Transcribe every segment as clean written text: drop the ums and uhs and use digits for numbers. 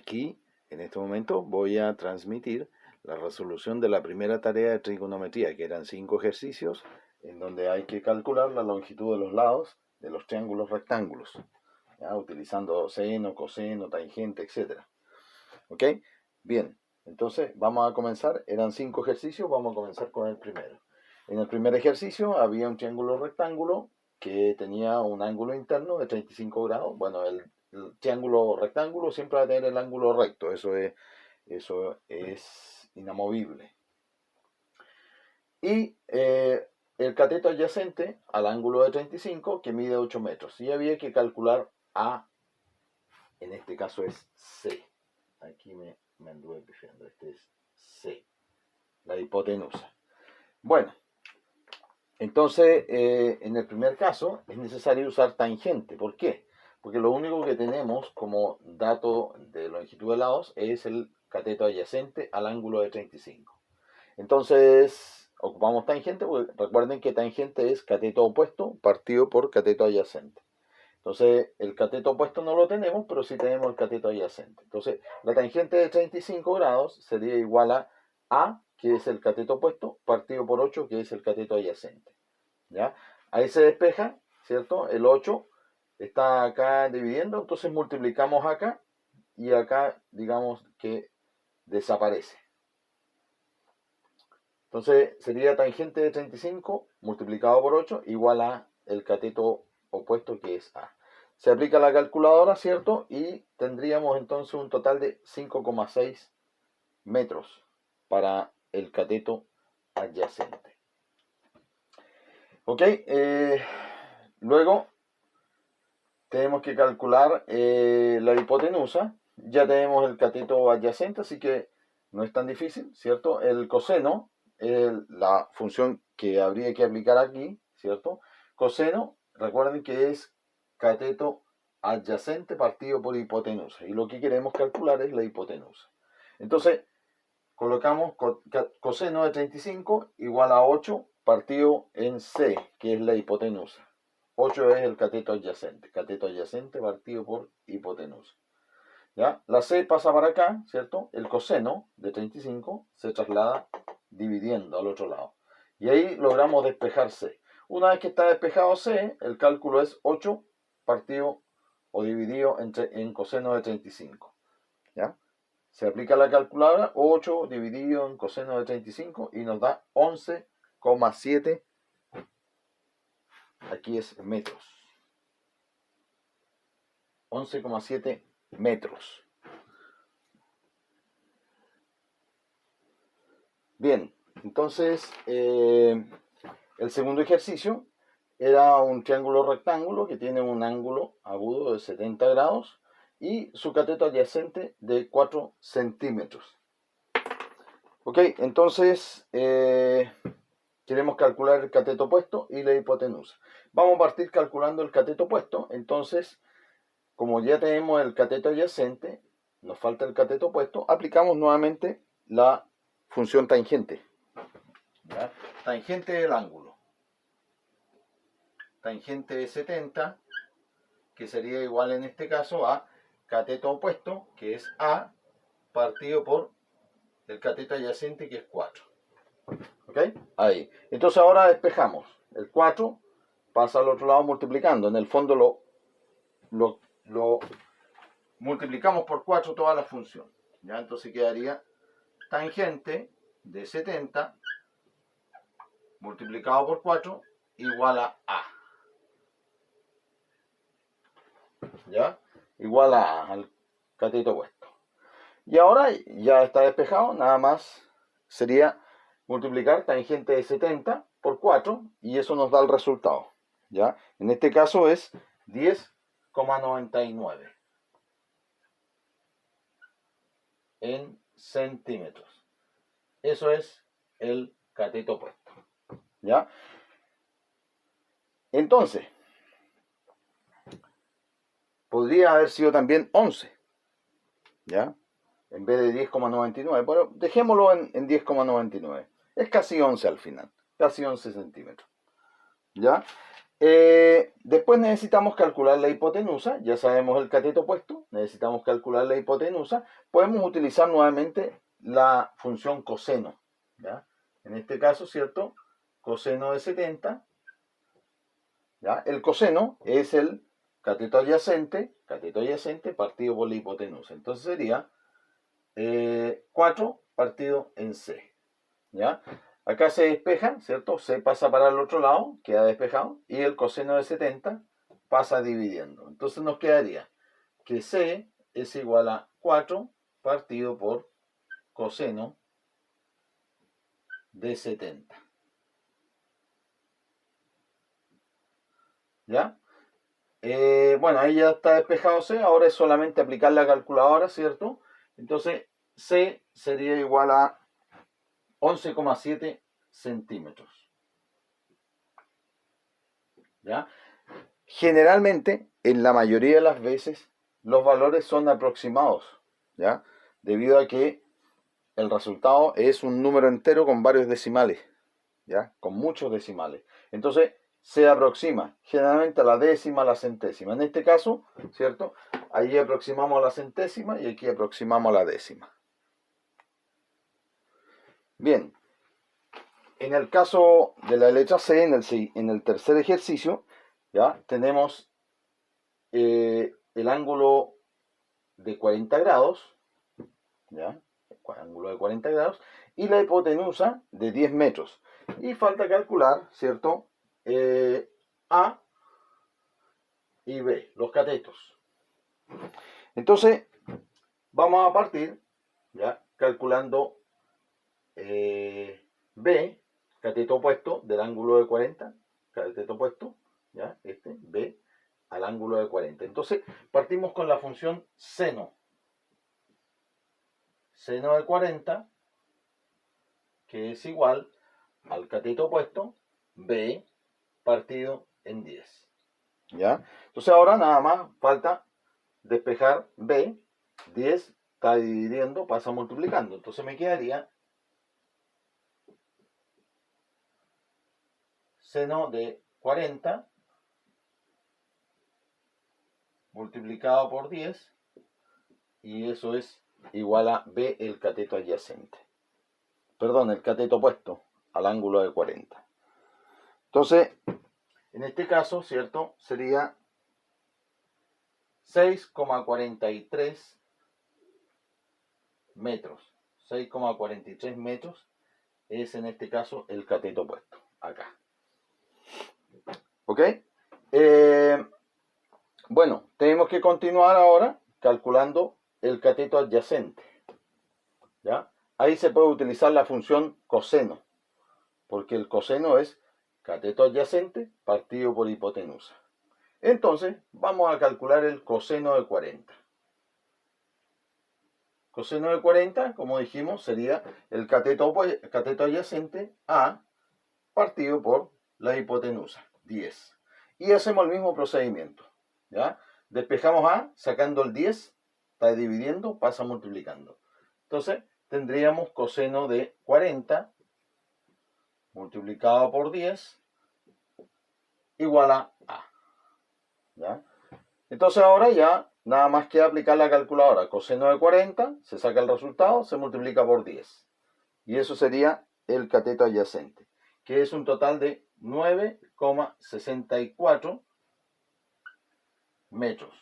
Aquí, en este momento, voy a transmitir la resolución de la primera tarea de trigonometría, que eran 5 ejercicios, en donde hay que calcular la longitud de los lados de los triángulos rectángulos, ¿ya? Utilizando seno, coseno, tangente, etc. ¿Ok? Bien, entonces vamos a comenzar. Eran 5 ejercicios, vamos a comenzar con el primero. En el primer ejercicio había un triángulo rectángulo que tenía un ángulo interno de 35 grados. Bueno, el triángulo rectángulo siempre va a tener el ángulo recto, eso es inamovible. Y el cateto adyacente al ángulo de 35 que mide 8 metros. Y había que calcular A, en este caso es C. Aquí me anduve pifiando, este es C, la hipotenusa. Bueno, entonces en el primer caso es necesario usar tangente. ¿Por qué? Porque lo único que tenemos como dato de longitud de lados es el cateto adyacente al ángulo de 35. Entonces ocupamos tangente, porque recuerden que tangente es cateto opuesto partido por cateto adyacente. Entonces el cateto opuesto no lo tenemos, pero sí tenemos el cateto adyacente. Entonces la tangente de 35 grados sería igual a, que es el cateto opuesto, partido por 8, que es el cateto adyacente. ¿Ya? Ahí se despeja, ¿cierto? El 8 está acá dividiendo, entonces multiplicamos acá y acá digamos que desaparece. Entonces sería tangente de 35 multiplicado por 8 igual a el cateto opuesto, que es A. Se aplica la calculadora, ¿cierto? Y tendríamos entonces un total de 5,6 metros para el cateto adyacente. Ok, luego tenemos que calcular la hipotenusa. Ya tenemos el cateto adyacente, así que no es tan difícil, ¿cierto? El coseno, la función que habría que aplicar aquí, ¿cierto? Coseno, recuerden que es cateto adyacente partido por hipotenusa. Y lo que queremos calcular es la hipotenusa. Entonces, colocamos coseno de 35 igual a 8 partido en C, que es la hipotenusa. 8 es el cateto adyacente partido por hipotenusa. ¿Ya? La C pasa para acá, ¿cierto? El coseno de 35 se traslada dividiendo al otro lado. Y ahí logramos despejar C. Una vez que está despejado C, el cálculo es 8 partido o dividido en coseno de 35. ¿Ya? Se aplica la calculadora, 8 dividido en coseno de 35 y nos da 11,7. Aquí es metros. 11,7 metros. Bien, entonces el segundo ejercicio era un triángulo rectángulo que tiene un ángulo agudo de 70 grados y su cateto adyacente de 4 centímetros. Ok, entonces queremos calcular el cateto opuesto y la hipotenusa. Vamos a partir calculando el cateto opuesto. Entonces, como ya tenemos el cateto adyacente, nos falta el cateto opuesto, aplicamos nuevamente la función tangente. ¿Ya? Tangente del ángulo. Tangente de 70, que sería igual en este caso a cateto opuesto, que es A, partido por el cateto adyacente, que es 4. ¿Ok? Ahí. Entonces ahora despejamos. El 4 pasa al otro lado multiplicando. En el fondo lo multiplicamos por 4 toda la función. ¿Ya? Entonces quedaría tangente de 70 multiplicado por 4 igual a A. ¿Ya? Igual a A, al cateto opuesto. Y ahora ya está despejado, nada más sería multiplicar tangente de 70 por 4 y eso nos da el resultado. ¿Ya? En este caso es 10,99 en centímetros. Eso es el cateto opuesto. ¿Ya? Entonces, podría haber sido también 11. ¿Ya? En vez de 10,99. Bueno, dejémoslo en 10,99. Es casi 11 al final. Casi 11 centímetros. ¿Ya? Después necesitamos calcular la hipotenusa, ya sabemos el cateto opuesto, necesitamos calcular la hipotenusa. Podemos utilizar nuevamente la función coseno, ¿ya? En este caso, ¿cierto? Coseno de 70, ¿ya? El coseno es el cateto adyacente partido por la hipotenusa. Entonces sería 4 partido en C, ¿ya? Acá se despeja, ¿cierto? C pasa para el otro lado, queda despejado, y el coseno de 70 pasa dividiendo. Entonces nos quedaría que C es igual a 4 partido por coseno de 70. ¿Ya? Bueno, ahí ya está despejado C, ahora es solamente aplicar la calculadora, ¿cierto? Entonces C sería igual a 11,7 centímetros. ¿Ya? Generalmente, en la mayoría de las veces, los valores son aproximados, ¿ya? Debido a que el resultado es un número entero con varios decimales, ¿ya? Con muchos decimales. Entonces, se aproxima generalmente a la décima, a la centésima. En este caso, ¿cierto? Allí aproximamos a la centésima y aquí aproximamos a la décima. Bien, en el caso de la letra C, en el tercer ejercicio, ¿ya? Tenemos el ángulo de 40 grados, ¿ya? El ángulo de 40 grados, y la hipotenusa de 10 metros. Y falta calcular, ¿cierto? A y B, los catetos. Entonces, vamos a partir, ¿ya? Calculando B, cateto opuesto del ángulo de 40, cateto opuesto, ¿ya? B, al ángulo de 40. Entonces, partimos con la función seno. Seno de 40, que es igual al cateto opuesto, B, partido en 10. ¿Ya? Entonces ahora nada más falta despejar B, 10 está dividiendo, pasa multiplicando. Entonces me quedaría seno de 40 multiplicado por 10, y eso es igual a B, el cateto adyacente. Perdón, el cateto opuesto al ángulo de 40. Entonces, en este caso, ¿cierto? Sería 6,43 metros. 6,43 metros es en este caso el cateto opuesto, acá. ¿Ok? Bueno, tenemos que continuar ahora calculando el cateto adyacente. ¿Ya? Ahí se puede utilizar la función coseno, porque el coseno es cateto adyacente partido por hipotenusa. Entonces, vamos a calcular el coseno de 40. Coseno de 40, como dijimos, sería el cateto adyacente A partido por la hipotenusa, 10. Y hacemos el mismo procedimiento. ¿Ya? Despejamos A, sacando el 10, está dividiendo, pasa multiplicando. Entonces, tendríamos coseno de 40 multiplicado por 10 igual a A. ¿Ya? Entonces ahora ya nada más que aplicar la calculadora. Coseno de 40, se saca el resultado, se multiplica por 10. Y eso sería el cateto adyacente, que es un total de 9,64 metros.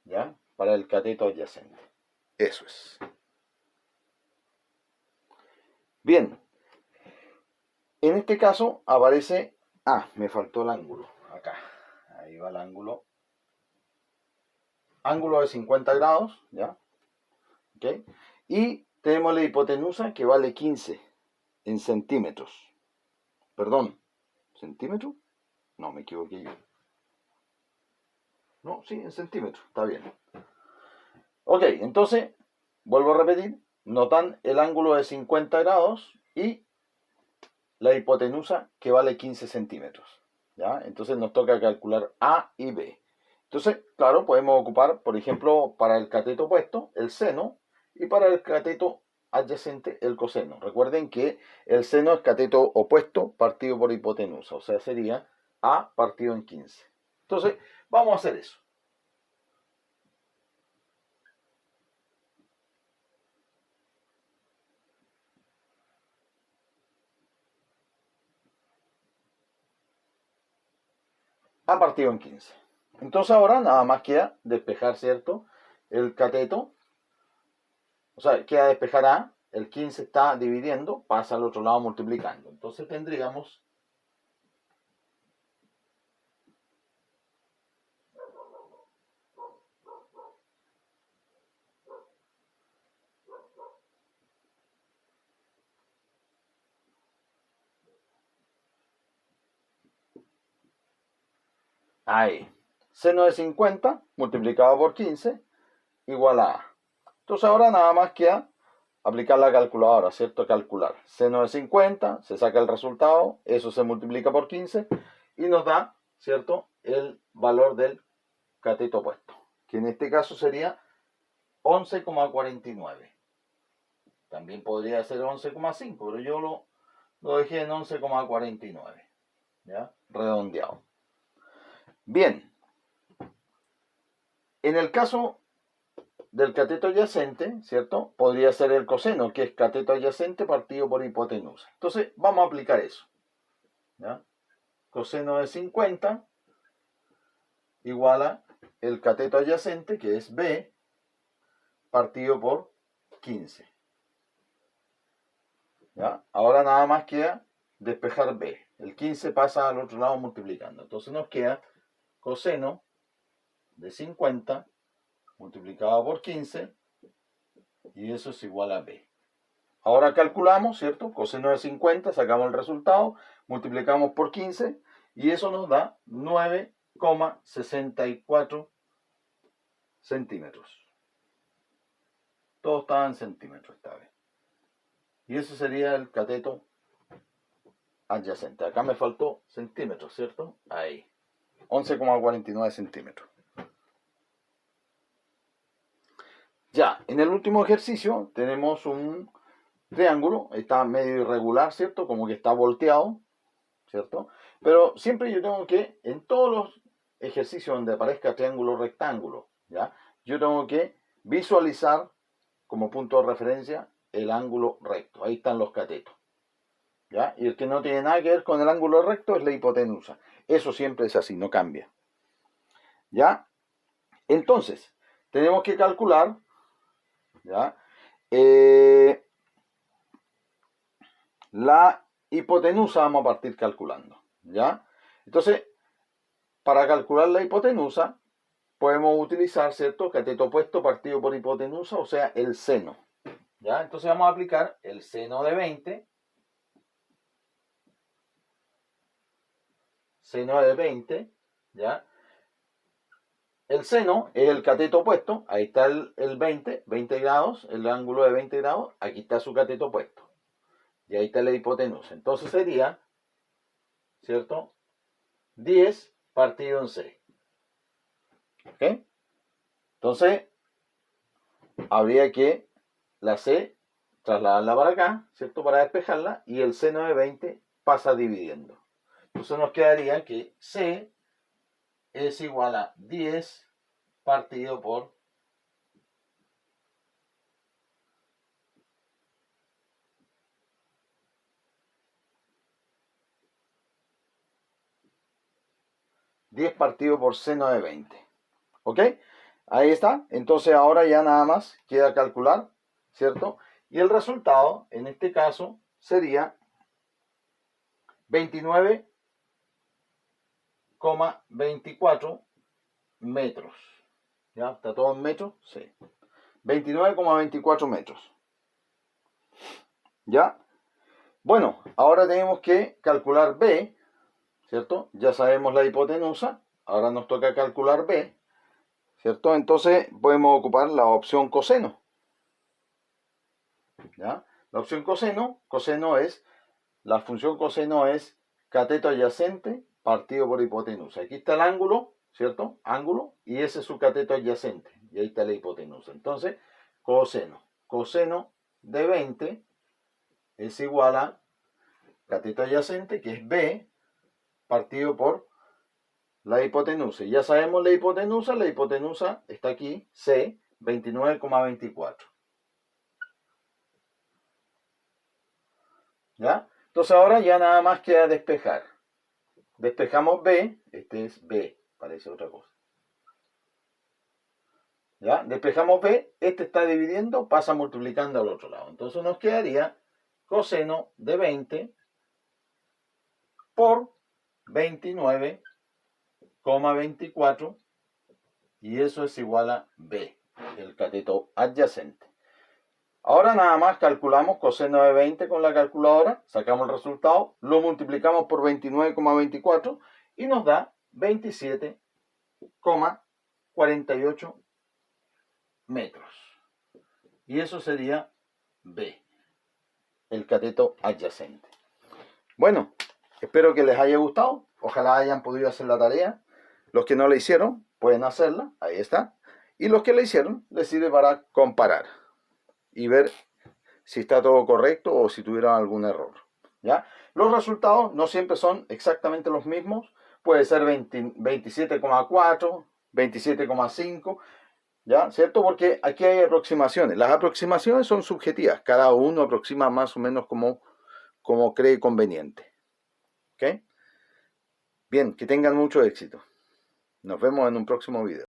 ¿Ya? Para el cateto adyacente. Eso es. Bien. En este caso aparece... me faltó el ángulo. Acá. Ahí va el ángulo. Ángulo de 50 grados, ¿ya? ¿Ok? Y tenemos la hipotenusa que vale 15 en centímetros. Perdón, ¿centímetros? No, me equivoqué yo. No, sí, en centímetros, está bien. Ok, entonces, vuelvo a repetir, notan el ángulo de 50 grados y la hipotenusa que vale 15 centímetros. ¿Ya? Entonces nos toca calcular A y B. Entonces, claro, podemos ocupar, por ejemplo, para el cateto opuesto, el seno, y para el cateto adyacente, el coseno. Recuerden que el seno es cateto opuesto partido por hipotenusa, o sea, sería A partido en 15. Entonces, vamos a hacer eso. A partido en 15. Entonces ahora nada más queda despejar, ¿cierto? El cateto. O sea, queda despejar A. El 15 está dividiendo, pasa al otro lado multiplicando. Entonces tendríamos ahí. Seno de 50 multiplicado por 15 igual a A. Entonces ahora nada más queda aplicar la calculadora, ¿cierto? Calcular. Seno de 50, se saca el resultado, eso se multiplica por 15 y nos da, ¿cierto? El valor del cateto opuesto, que en este caso sería 11,49. También podría ser 11,5, pero yo lo dejé en 11,49. ¿Ya? Redondeado. Bien. En el caso del cateto adyacente, ¿cierto? Podría ser el coseno, que es cateto adyacente partido por hipotenusa. Entonces, vamos a aplicar eso. ¿Ya? Coseno de 50 igual a el cateto adyacente, que es B, partido por 15. ¿Ya? Ahora nada más queda despejar B. El 15 pasa al otro lado multiplicando. Entonces nos queda coseno de 50 multiplicado por 15 y eso es igual a B. Ahora calculamos, ¿cierto? Coseno de 50, sacamos el resultado, multiplicamos por 15 y eso nos da 9,64 centímetros. Todo estaba en centímetros esta vez. Y eso sería el cateto adyacente. Acá me faltó centímetros, ¿cierto? Ahí. 11,49 centímetros. Ya, en el último ejercicio tenemos un triángulo, está medio irregular, ¿cierto? Como que está volteado, ¿cierto? Pero siempre yo tengo que, en todos los ejercicios donde aparezca triángulo rectángulo, ¿ya? Yo tengo que visualizar como punto de referencia el ángulo recto. Ahí están los catetos, ¿ya? Y el que no tiene nada que ver con el ángulo recto es la hipotenusa. Eso siempre es así, no cambia, ¿ya? Entonces, tenemos que calcular, ¿ya? La hipotenusa vamos a partir calculando, ¿ya? Entonces, para calcular la hipotenusa, podemos utilizar, ¿cierto? Cateto opuesto partido por hipotenusa, o sea, el seno, ¿ya? Entonces vamos a aplicar el seno de 20, seno de 20, ¿ya? El seno es el cateto opuesto, ahí está el 20 grados, el ángulo de 20 grados, aquí está su cateto opuesto. Y ahí está la hipotenusa. Entonces sería, ¿cierto? 10 partido en 6. ¿Ok? Entonces, habría que la C trasladarla para acá, ¿cierto? Para despejarla, y el seno de 20 pasa dividiendo. Entonces nos quedaría que C es igual a 10 partido por 10 partido por seno de 20. ¿Ok? Ahí está. Entonces ahora ya nada más queda calcular, ¿cierto? Y el resultado, en este caso, sería 29,24 metros. ¿Ya? ¿Está todo en metros? Sí. 29,24 metros. ¿Ya? Bueno, ahora tenemos que calcular B, ¿cierto? Ya sabemos la hipotenusa, ahora nos toca calcular B, ¿cierto? Entonces podemos ocupar la opción coseno. ¿Ya? La opción coseno es, la función coseno es cateto adyacente partido por hipotenusa. Aquí está el ángulo, ¿cierto? Ángulo, y ese es su cateto adyacente, y ahí está la hipotenusa. Entonces, coseno de 20 es igual a cateto adyacente, que es B, partido por la hipotenusa. Y ya sabemos la hipotenusa está aquí, C, 29,24. ¿Ya? Entonces ahora ya nada más queda despejar. Despejamos B, este es B, parece otra cosa. ¿Ya? Despejamos B, este está dividiendo, pasa multiplicando al otro lado. Entonces nos quedaría coseno de 20 por 29,24 y eso es igual a B, el cateto adyacente. Ahora nada más calculamos coseno de 20 con la calculadora, sacamos el resultado, lo multiplicamos por 29,24 y nos da 27,48 metros. Y eso sería B, el cateto adyacente. Bueno, espero que les haya gustado, ojalá hayan podido hacer la tarea. Los que no la hicieron pueden hacerla, ahí está. Y los que la hicieron les sirve para comparar y ver si está todo correcto o si tuvieron algún error. ¿Ya? Los resultados no siempre son exactamente los mismos, puede ser 27,4, 27,5, ¿ya? ¿Cierto? Porque aquí hay aproximaciones. Las aproximaciones son subjetivas, cada uno aproxima más o menos como cree conveniente. ¿Ok? Bien, que tengan mucho éxito. Nos vemos en un próximo video.